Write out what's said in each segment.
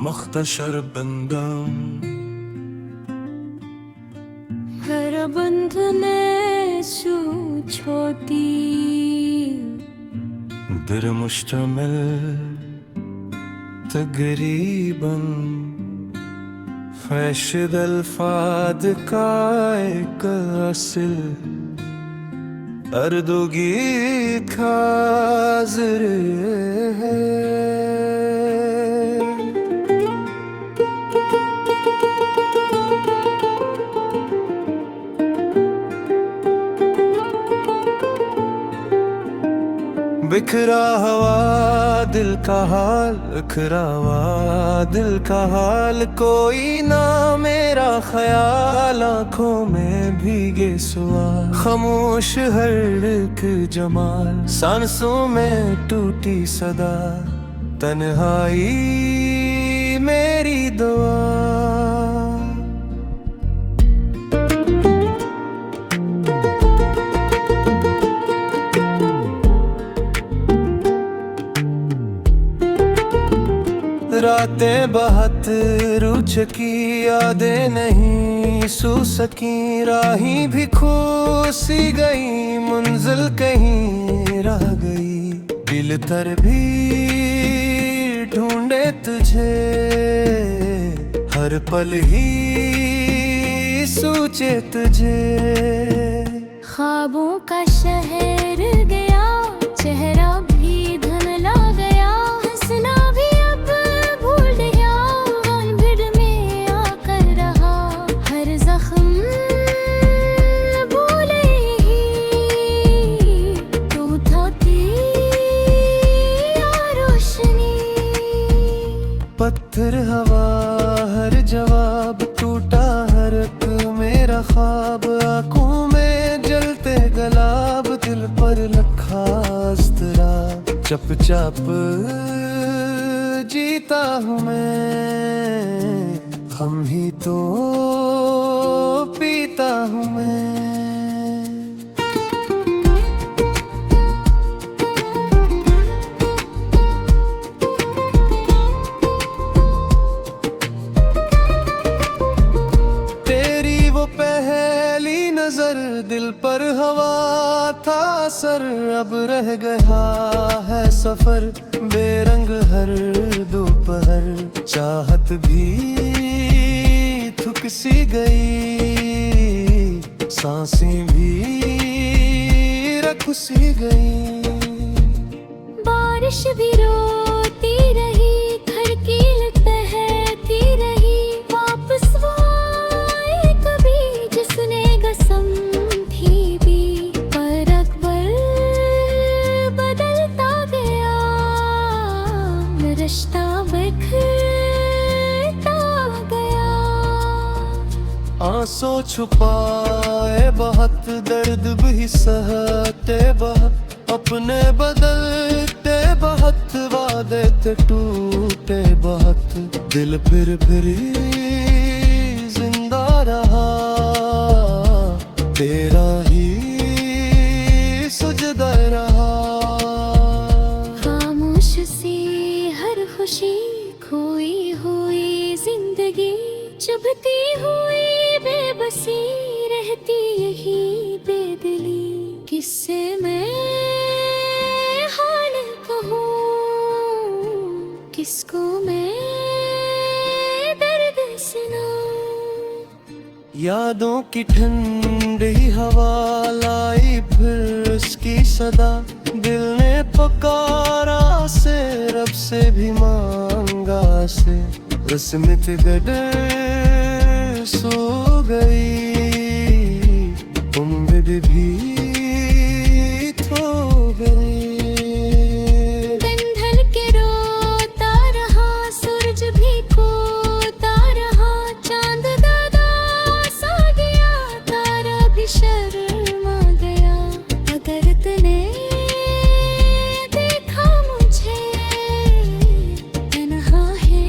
मख्तशर बंदम हर बंधने सु छोटी दिल मुश्तमिल तकरीबन फैशद अल्फाद का एक असल अर्दुगी खाजिर है। बिखरा हुआ दिल का हाल, बिखरा हुआ दिल का हाल, कोई ना मेरा ख्याल, आंखों में भीगे सवाल, खामोश हर एक जमाल, सांसों में टूटी सदा, तन्हाई मेरी दुआ। रातें बहुत रुचकी, यादें नहीं सू सकी, राही भी खो सी गई, मंजिल कहीं रह गई, दिल तर भी ढूंढे तुझे, हर पल ही सोचे तुझे। ख्वाबों का शहर गया, चेहरा भी धुंधला गया, हंसना भी अब भूल गया, भिड़ में आकर रहा, हर जख्म भूले ही तू था तेरा रोशनी। पत्थर हवा हर जवाब, टूटा हर एक मेरा ख्वाब, आंखों में जलते गलाब, दिल पर लखा अस्तराब, चप चप जीता हूँ मैं, हम ही तो पीता हूँ मैं। पहली नजर दिल पर हवा था असर, अब रह गया है सफर, बेरंग हर दोपहर, चाहत भी थक सी गई, सांसें भी रख सी गई। बारिश भी रोती रही, खड़की बहती रही, वापस वो आए कभी जिसने कसम थी भी, पर अकबर बदलता गया, रिश्ता बिखरता गया। आंसू छुपाए बहुत, दर्द भी सहते बहुत, अपने बदलते बहुत, वादे थे टूटे बहुत, दिल फिर जिंदा रहा, तेरा ही सुजदा रहा। खामोश सी हर खुशी, खोई हुई जिंदगी, चुभती हुई बेबसी, रहती यही बेदिली, किससे मैं हाल कहूँ, किसको मैं दर्द सुनाऊं। यादों की ठंडी हवा लाई फिर उसकी सदा, दिल ने पुकारा से, रब से भी मांगा से, रस्मत गडर सो गई, उम्मीद भी खो गई। दिन ढल के रोता रहा, सूरज भी खोता रहा, चांद दादा सा गया, तारा भी शर्मा गया, अगर तूने देखा मुझे तन्हा है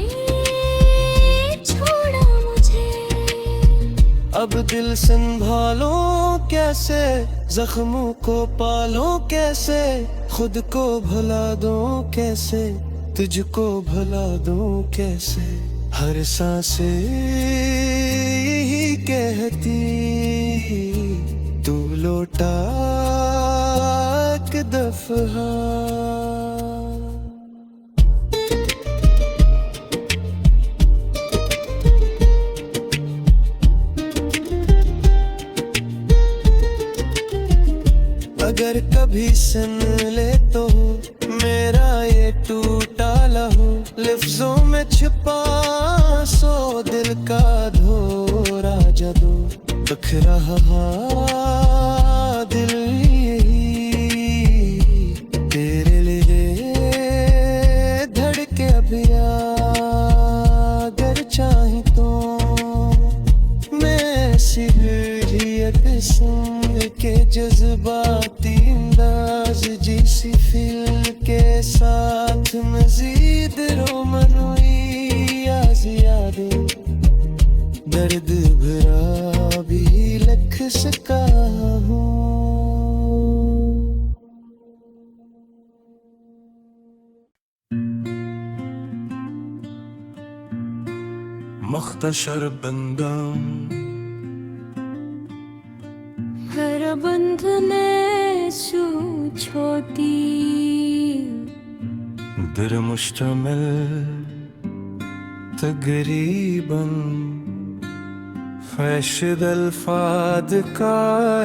छोड़ा मुझे। अब दिल संभालो कैसे, जख्मों को पालो कैसे, खुद को भुला दो कैसे, तुझको भुला दूं कैसे, हर सांसें यही कहती, तू लौटा एक दफा। अगर कभी सुन ले तो मेरा ये टूटा लहू, लफ्जों में छिपा सो दिल का धोरा जदू, बखरा दिल यही तेरे लिए धड़के अभी, अगर चाहे तो मैं ऐसी एक संग के जज्बाती अंदाज जिसी फिल के साथ मजीद रोमनोई यादें, दर्द भरा भी लिख सका हूँ। मख्तशर बंदम हर बंधने सू छोटी, दिल मुश्तमिल तकरीबन फैशद अल्फाद का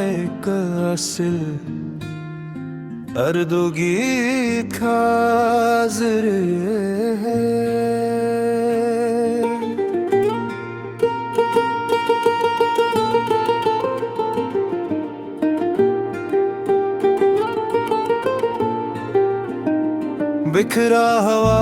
एक असल, अर्दोगी खाजिर है। बिखरा हुआ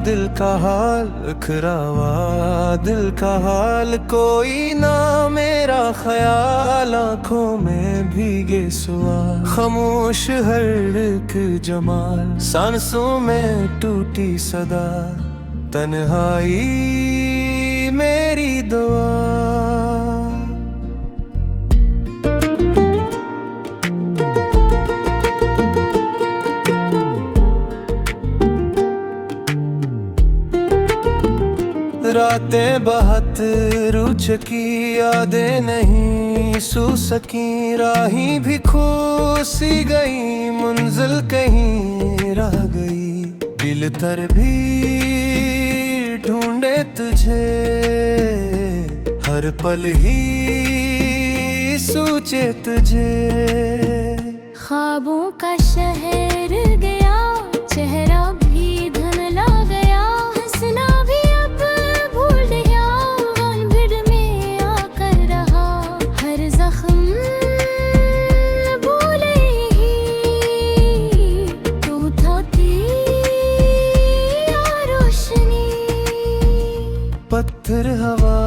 दिल का हाल, बिखरा हुआ दिल का हाल, कोई ना मेरा ख्याल, आंखों में भीगे सवाल, खामोश हर एक जमाल, सांसों में टूटी सदा, तन्हाई मेरी दुआ। रातें बहुत रुचकी, यादें नहीं सू सकी, राही भी खो सी गई, मंजिल कहीं रह गई, दिल तर भी ढूंढे तुझे, हर पल ही सोचे तुझे। ख्वाबों का शहर गया, चेहरा भी धुंधला गया, हंसना भी अब भूल गया, भिड़ में आकर रहा, हर जख्म भूले ही, तू था तेरा रोशनी। पत्थर हवा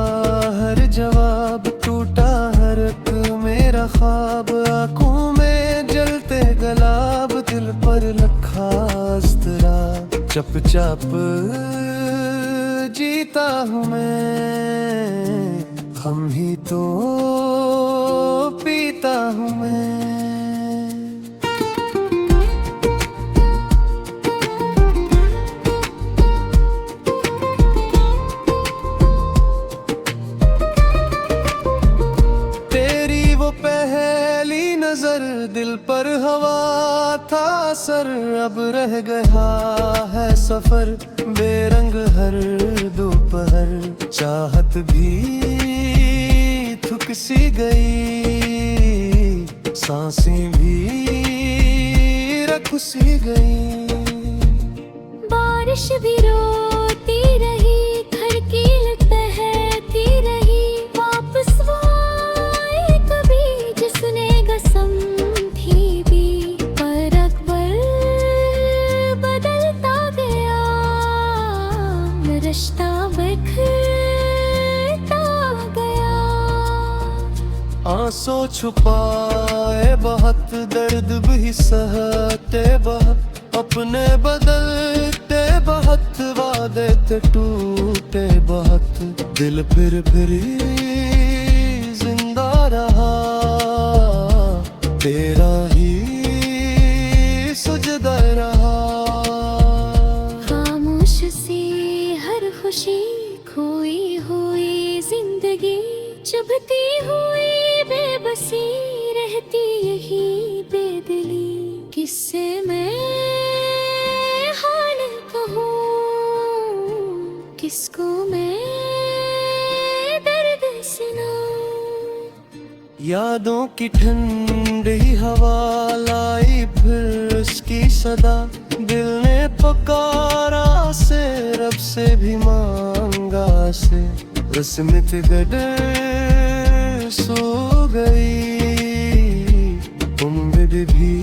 हर जवाब, टूटा हर एक मेरा ख्वाब, आंखों में जलते गलाब, दिल पर लखा अस्तरा, चप चप जीता हूँ मैं, हम ही तो पीता हूँ मैं। दिल पर हवा था असर, अब रह गया है सफर, बेरंग हर दोपहर, चाहत भी थक सी गई, सांसें भी रख सी गई, बारिश भी रोती रही, खड़कील बहती रही, वापस वो आए कभी जिसने कसम थी भी, पर अकबर बदलता गया, रिश्ता बिखरता गया। आंसू छुपाए बहुत, दर्द भी सहते बहुत, अपने बदलते बहुत, वादे थे टूटे बहुत, दिल फिर जिंदा रहा, तेरा ही सुजदा रहा। किसको मैं दर्द सुनाऊं। यादों की ठंडी हवा लाई फिर उसकी सदा, दिल ने पुकारा से रब से भी मांगा से, रस्मत गडर सो गई, उम्र भी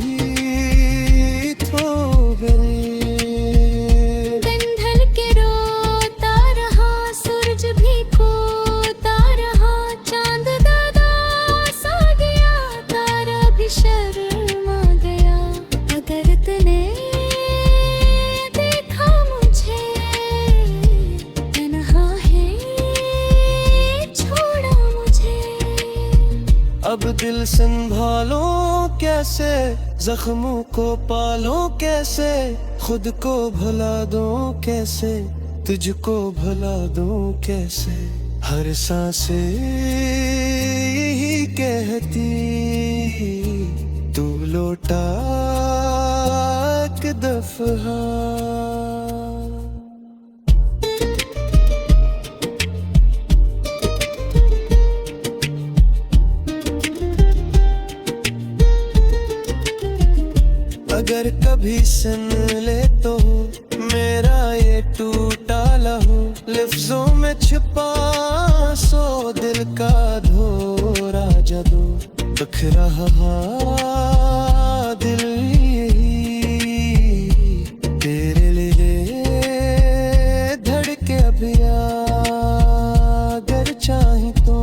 थो गई। दिन ढल के रोता रहा, सूरज भी खोता रहा, चांद दादा सा गया, तारा भी शर्मा गया। अगर तूने देखा मुझे तन्हा है छोड़ा मुझे। अब दिल संभालो कैसे, जख्मों को पालो कैसे, खुद को भुला दूं कैसे, तुझको भुला दूं कैसे। हर सांसें यही कहती, तू लौटा एक दफा। अगर कभी सुन ले तो मेरा ये टूटा लहू, लफ्जों में छुपा सो दिल का धोरा जदू, दुख रहा दिल यही तेरे लिए धड़के अभी। अगर चाहे तो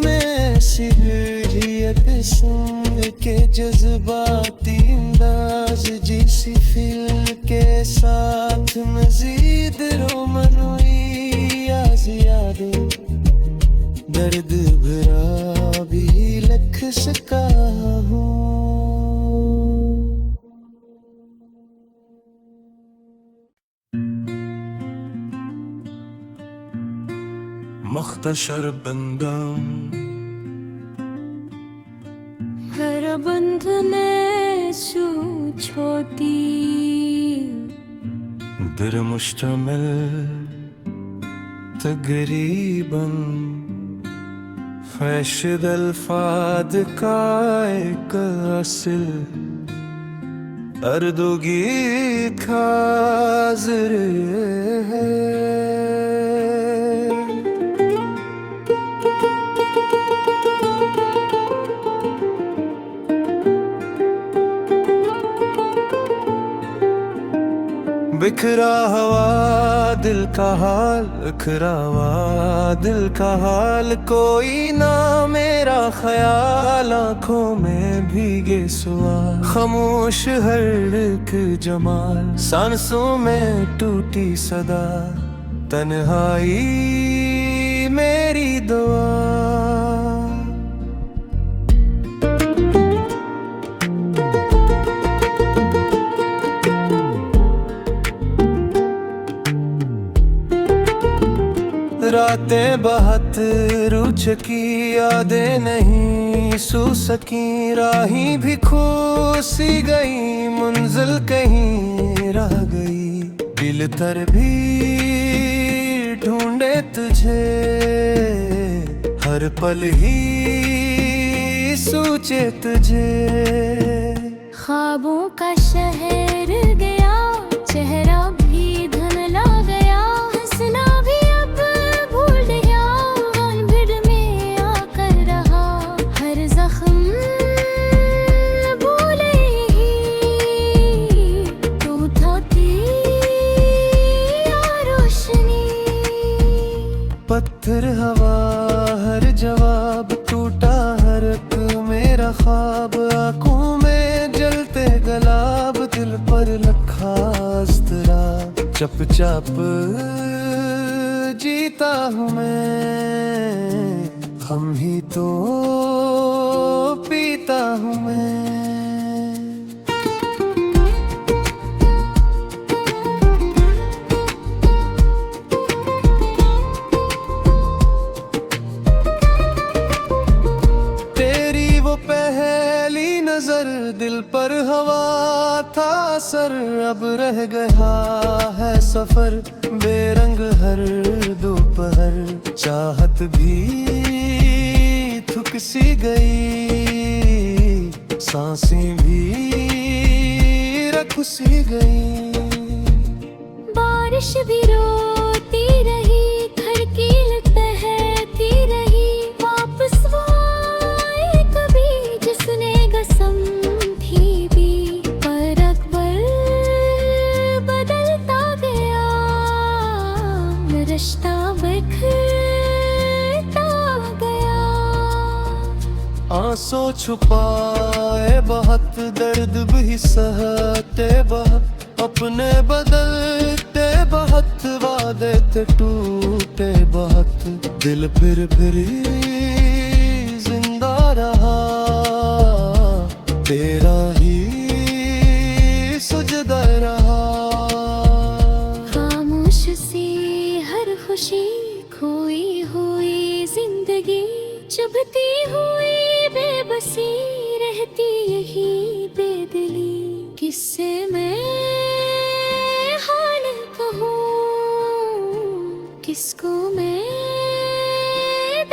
मैं सिर्फ संग के जज्बाती अंदाज जिसी फिल्म के साथ मजीद रोमनोई यादें, दर्द भरा भी लख सका हूँ। मख्तशर बंदम हर बंधने सू छोटी, दिल मुश्तमिल तकरीबन फैशद अल्फाद का एक असल, अर्दोगी खाजर है। बिखरा हुआ दिल का हाल, बिखरा हुआ दिल का हाल, कोई ना मेरा ख्याल, आंखों में भीगे सवाल, खामोश हर एक जमाल, सांसों में टूटी सदा, तन्हाई मेरी दुआ। रातें बहुत रुचकी, यादें नहीं सू सकी, राही भी खो सी गई, मंजिल कहीं रह गई, दिल तर भी ढूंढे तुझे, हर पल ही सोचे तुझे। ख्वाबों का शहर गया, चेहरा भी धुंधला गया, हंसना भी अब भूल गया, भिड़ में आकर रहा, हर जख्म भूले ही, तू था तेरा रोशनी। पत्थर हवा हर जवाब, टूटा हर एक मेरा ख्वाब, आंखों में जलते गलाब, दिल पर लखा अस्तराब, चप चप जीता हूँ मैं, हम ही तो पीता हूँ मैं। दिल पर हवा था असर, अब रह गया है सफर, बेरंग हर दोपहर, चाहत भी थुक सी गई, सांसें भी रख सी गई। बारिश भी रोती रही, खड़कील बहती रही, वापस वो आए कभी जिसने कसम थी भी। पर अकबर बदलता गया, रिश्ता बिखरता गया। आंसू छुपाए बहुत, दर्द भी सहते बहुत, अपने बदलते बहुत, वादे थे टूटे बहुत। दिल फिर जिंदा रहा, तेरा ही सुजदा रहा। खामोश सी हर खुशी, खोई हुई जिंदगी, चुभती हुई बेबसी, रहती यही बेदिली। किससे मैं हाल कहूँ, किसको मैं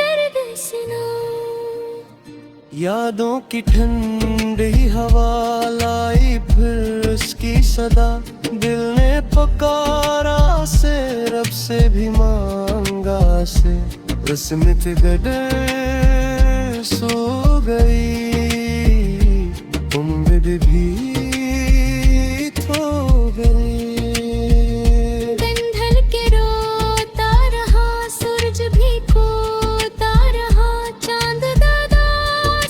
दर्द सुनाऊं। यादों की ठंडी हवा लाई फिर उसकी सदा, दिल ने पुकारा से, रब से भी मांगा से। रस्मत गडर सो गई, उम्मीद भी खो गई। दिन ढल के रोता रहा, सूरज भी खोता रहा, चांद दादा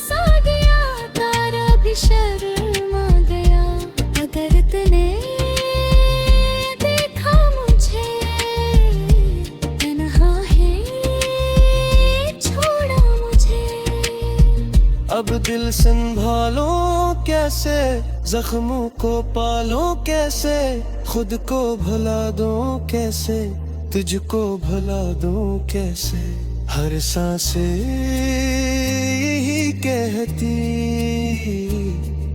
सा गया, तारा भी शर्मा गया। अगर तूने देखा मुझे तन्हा है, छोड़ा मुझे। अब दिल संभालो कैसे, जख्मों को पालो कैसे, खुद को भुला दूं कैसे, तुझको भुला दूं कैसे। हर सांसें यही कहती,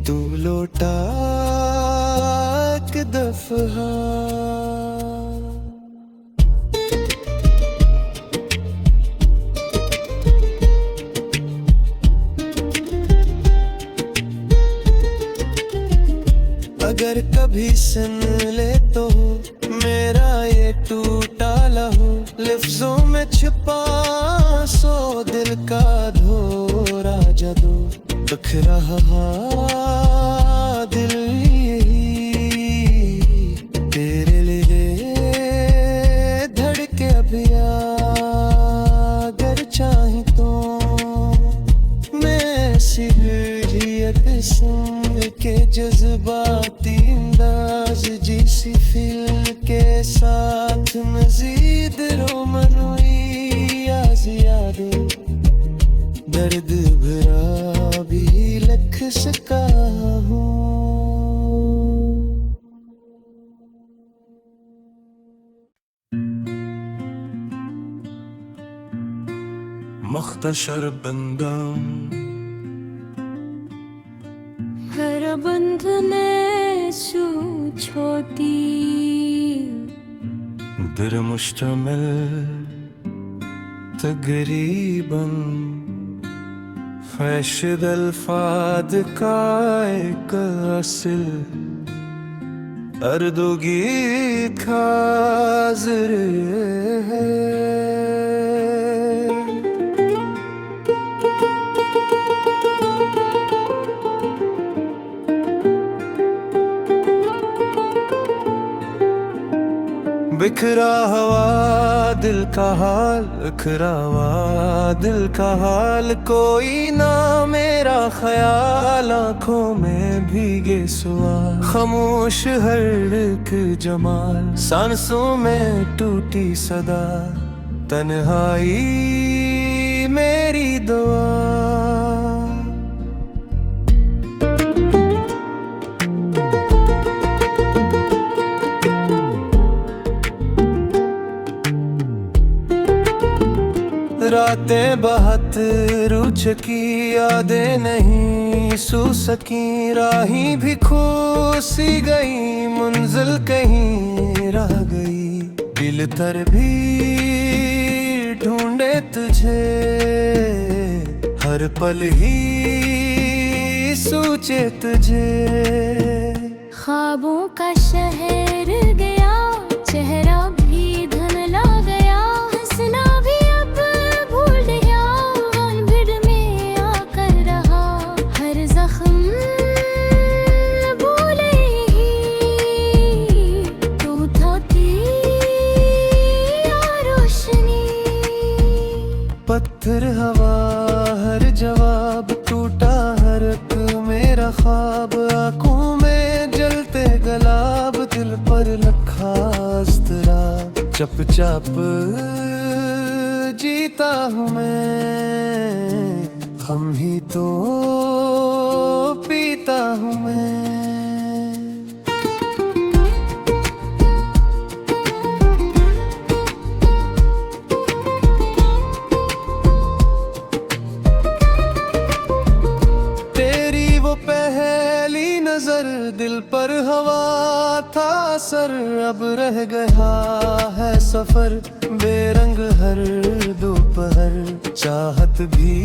तू लौटा एक दफा। अगर कभी सुन ले तो मेरा ये टूटा लहू, लफ्जों में छिपा सो दिल का धोरा जदू। दुख रहा दिल यही, तेरे लिए धड़के अभी अगर चाहे तो। मैं ऐसी हिर्रियत संग के जज्बाती अंदाज, जिसी फिल के साथ मजीद रोमनोई याद, दर्द भरा भी लिख सका हूँ। मख्तशर बंदम हर बंधने सू छोटी, दर मुश्तमिल तकरीबन फैशद अल्फाद का एक असल, अर्दोगी खाजिर है। बिखरा हुआ दिल का हाल, बिखरा हुआ दिल का हाल, कोई ना मेरा ख्याल, आंखों में भीगे सवाल, खामोश हर एक जमाल, सांसों में टूटी सदा, तन्हाई मेरी दुआ। रातें बहुत रुचकी, यादें नहीं सू सकी, राही भी खो सी गई, मंजिल कहीं रह गई। मील तर भी ढूंढे तुझे, हर पल ही सोचे तुझे। ख्वाबों का शहर गया, चेहरा भी धुंधला गया, हंसना भी अब भूल गया, भीड़ में आकर रहा हर जख्म भूले ही तू था तेरा रोशनी। पत्थर हवा हर जवाब, टूटा हर एक मेरा ख्वाब, आंखों में जलते गुलाब, दिल पर लखा अस्तरा। चुपचाप जीता हूँ मैं, हम ही तो पीता हूँ मैं। पहली नजर दिल पर हवा था असर, अब रह गया है सफर बेरंग हर दोपहर। चाहत भी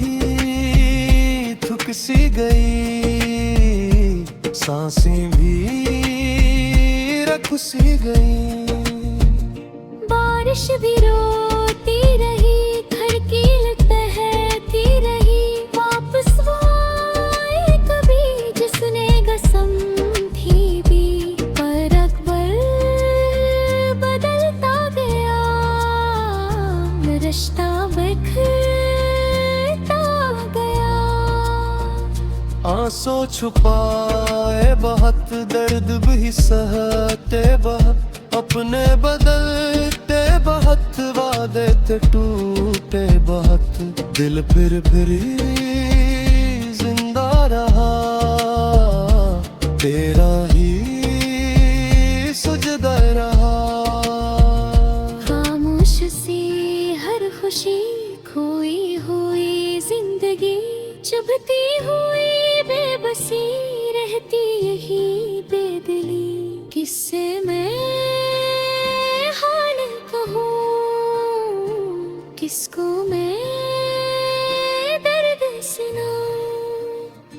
थक सी गई, सांसें भी रुक सी गई। बारिश भी रोती रही, खड़की बहती रही, वापस वो आए कभी जिसने कसम थी भी। पर अकबर बदलता गया, रिश्ता बिखरता गया। आंसू छुपाए बहुत, दर्द भी सहते बहुत, अपने बदलते बहुत, वादे थे टूटे बहुत। दिल फिर जिंदा रहा, तेरा ही सुजदा रहा। खामोश सी हर खुशी, खोई हुई जिंदगी, चुभती हुई बेबसी, रहती यही बेदिली। किससे मैं हाल कहूँ, किसको मैं दर्द सुनाऊं।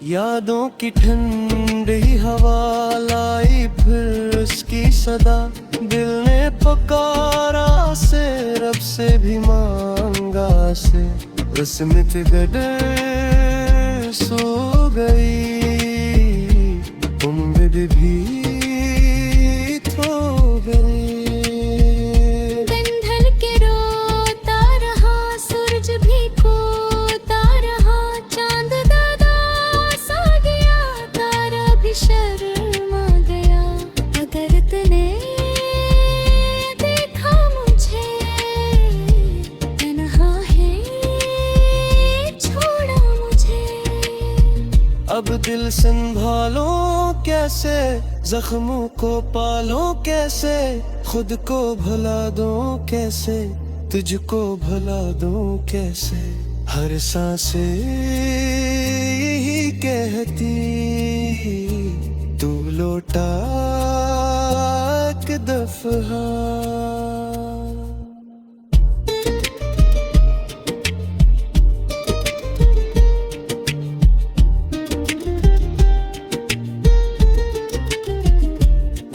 यादों की ठंडी हवा लाई फिर उसकी सदा, दिल ने पुकारा से रब से भी मांगा से। रस्मत गडर सो गई, उम्मीद भी खो गई। दिन ढल के रोता रहा, सूरज भी खोता रहा, चांद दादा सा गया, तारा भी शर्मा गया। अगर तूने देखा मुझे तन्हा है, छोड़ा मुझे। अब दिल संभालो कैसे, जख्मों को पालो कैसे, खुद को भुला दूं कैसे, तुझको भुला दूं कैसे। हर सांसें यही कहती, तू लौटा एक दफा।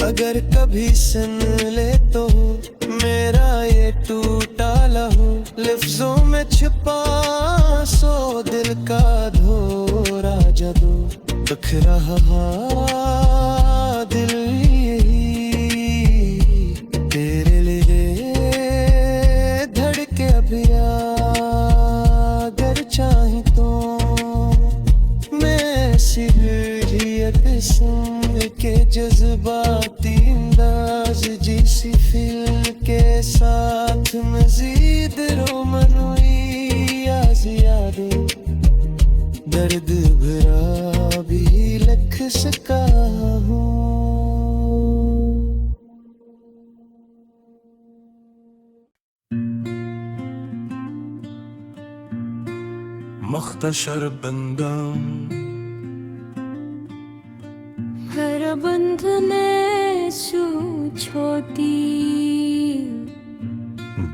अगर कभी सुन ले तो मेरा ये टूटा लहू, लफ्जों में छिपा सो दिल का धोरा जदू। दुख रहा दिल यही, तेरे लिए धड़के अभी अगर चाहे तो। मैं सिर्फ सुन के जज्बाती अंदाज, जिसी फिल्म के साथ मजीद रोमनोई आज यादें, दर्द भरा भी लिख सका हूँ। मुख्तसर बंदम हर बंधने छू छोटी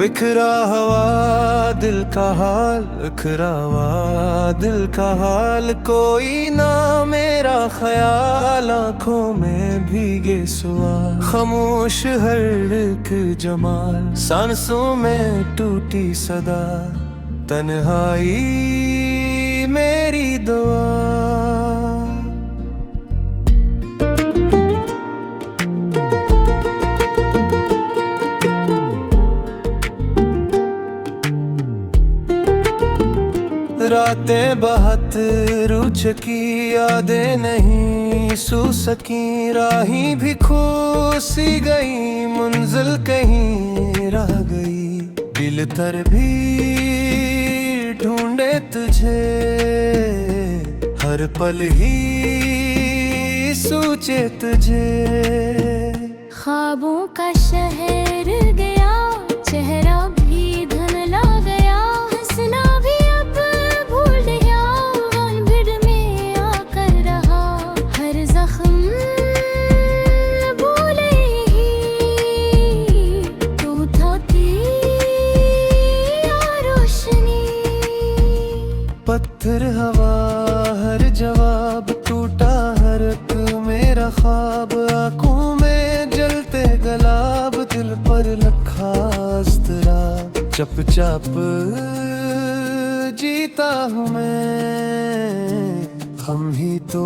बिखरा हुआ दिल का हाल, बिखरा हुआ दिल का हाल, कोई ना मेरा ख्याल, आंखों में भीगे सवाल, खामोश हर एक जमाल, सांसों में टूटी सदा, तन्हाई मेरी दुआ। रातें बहुत रुचकी, यादें नहीं सू सकी, राही भी खो सी गई, मंजिल कहीं रह गई, दिल तर भी ढूंढे तुझे, हर पल ही सोचे तुझे। ख्वाबों का शहर गया, चेहरा भी धुंधला गया, हंसना भी अब भूल गया, भिड़ में आकर रहा, हर जख्म भूले ही तू था तेरी रोशनी। पत्थर हवा हर जवाब, टूटा हर एक मेरा ख्वाब, आंखों में जलते गलाब, दिल पर लखा अस्तराब, चप चप जीता हूँ मैं, हम ही तो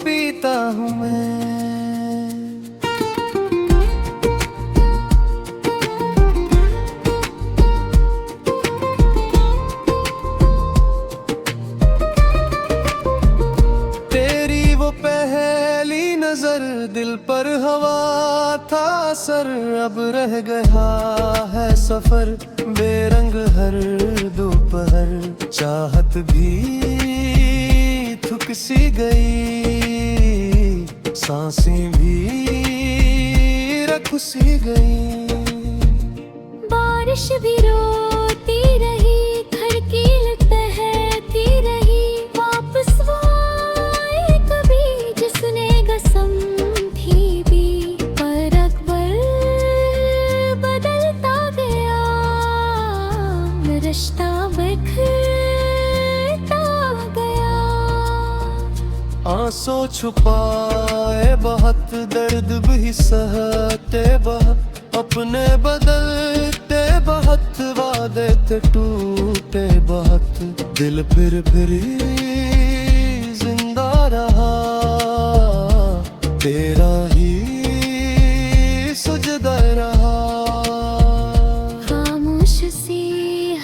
पीता हूँ मैं। नजर दिल पर हवा था असर, अब रह गया है सफर, बेरंग हर दोपहर, चाहत भी थक सी गई, सांसें भी रख सी गई। बारिश भी रोती रही, खड़कील बहती रही, वापस वो आए कभी जिसने कसम थी भी, पर अकबर बदलता गया, रिश्ता बिखरता गया। आंसू छुपाए बहुत, दर्द भी सहते बहुत, अपने बदलते बहुत, वादे थे टूटे बहुत, दिल फिर जिंदा रहा, तेरा ही सुजदा रहा। खामोश सी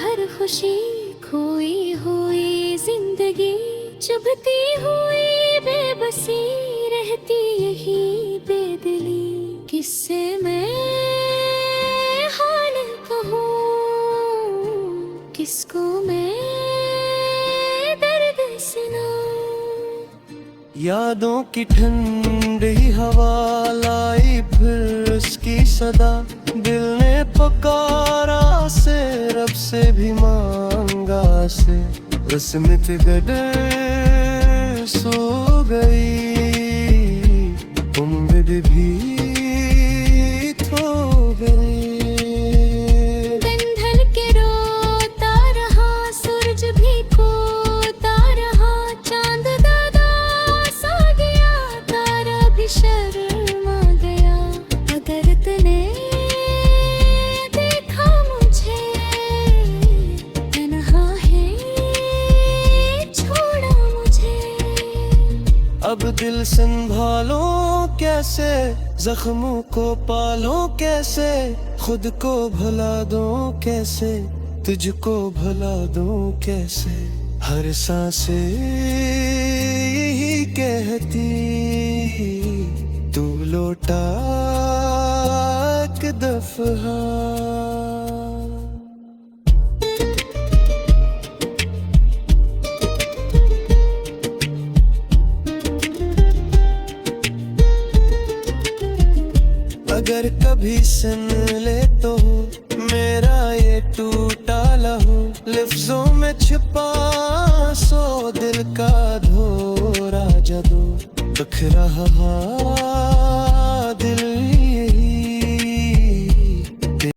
हर खुशी, खोई हुई जिंदगी, चुभती हुई बेबसी, रहती यही बेदिली, किससे मैं हाल कहूँ, किसको मैं दर्द सुनाऊं। यादों की ठंडी हवा लाई फिर उसकी सदा, दिल ने पुकारा से, रब से भी मांगा से, रस्मत गडर सो गई, उम्मीद भी खो गई। बंधन के रोता रहा, सूरज भी खोता रहा, चांद दादा सा गया, तारा भी शर्मा गया, अगर तूने देखा मुझे तन्हा है छोड़ा मुझे। अब दिल संभालो कैसे, जख्मों को पालो कैसे, खुद को भुला दो कैसे, तुझको भुला दो कैसे, हर सांसें यही कहती, तू लौटा एक दफा। अगर कभी सुन ले तो मेरा ये टूटा लहू लफ्जों में छिपा सो दिल का धोरा जदू दुख रहा दिल